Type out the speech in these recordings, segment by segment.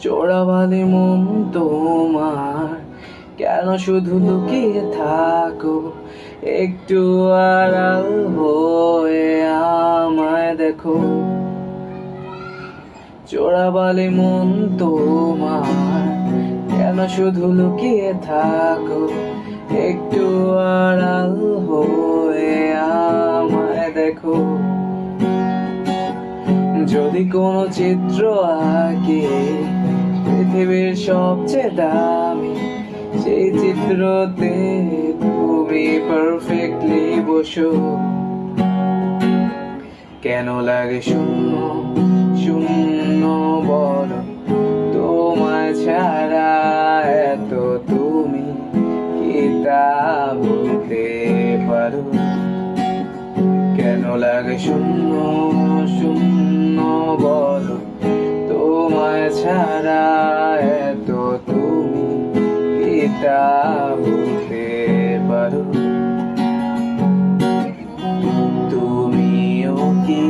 চোরাবালি মন তোমার, কেন শুধু লুকিয়ে থাকো? একটু আড়াল হয়ে আমায় দেখো। চোরাবালি মন তোমার, কেন শুধু লুকিয়ে থাকো? একটু আড়াল হয়ে আমায় দেখো। যদি কোনো চিত্র আঁকি পৃথিবীর সবচেয়ে দামি, সেই চিত্রতে তুমি পারফেক্টলি বসো। কেন লাগে শূন্য শূন্য বলো, তোমায় ছাড়া এত তুমি কি তা বলতে পারো? কেন লাগে শূন্য শূন্য বলো, তোমায় ছাড়া এত তুমি কি তা বলতে পারো? তুমিও কি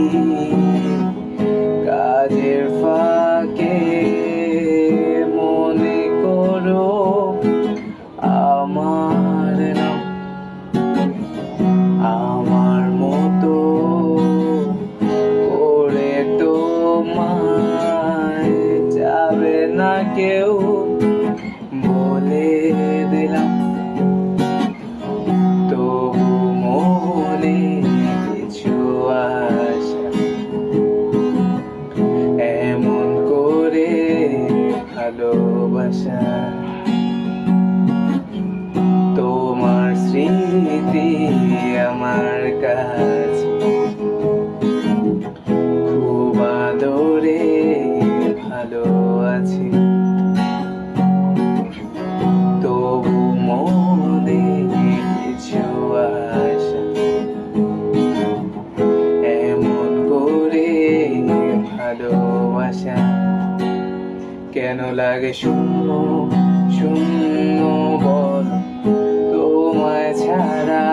কাজের ফাঁকে মনে করো আমার নাম? আমার মতো করে তোমায় যাবে না কেউ, বলে দিলাম। তবু মনে কিছু আশা, এমন করে ভালোবাসা। তোমার স্মৃতি আমার কাছে খুব আদরে ভালো আছে। তবু মনে কিছু আশা, এমন করে ভালোবাসা। কেন লাগে শূন্য শূন্য বল, তোমায় ছাড়া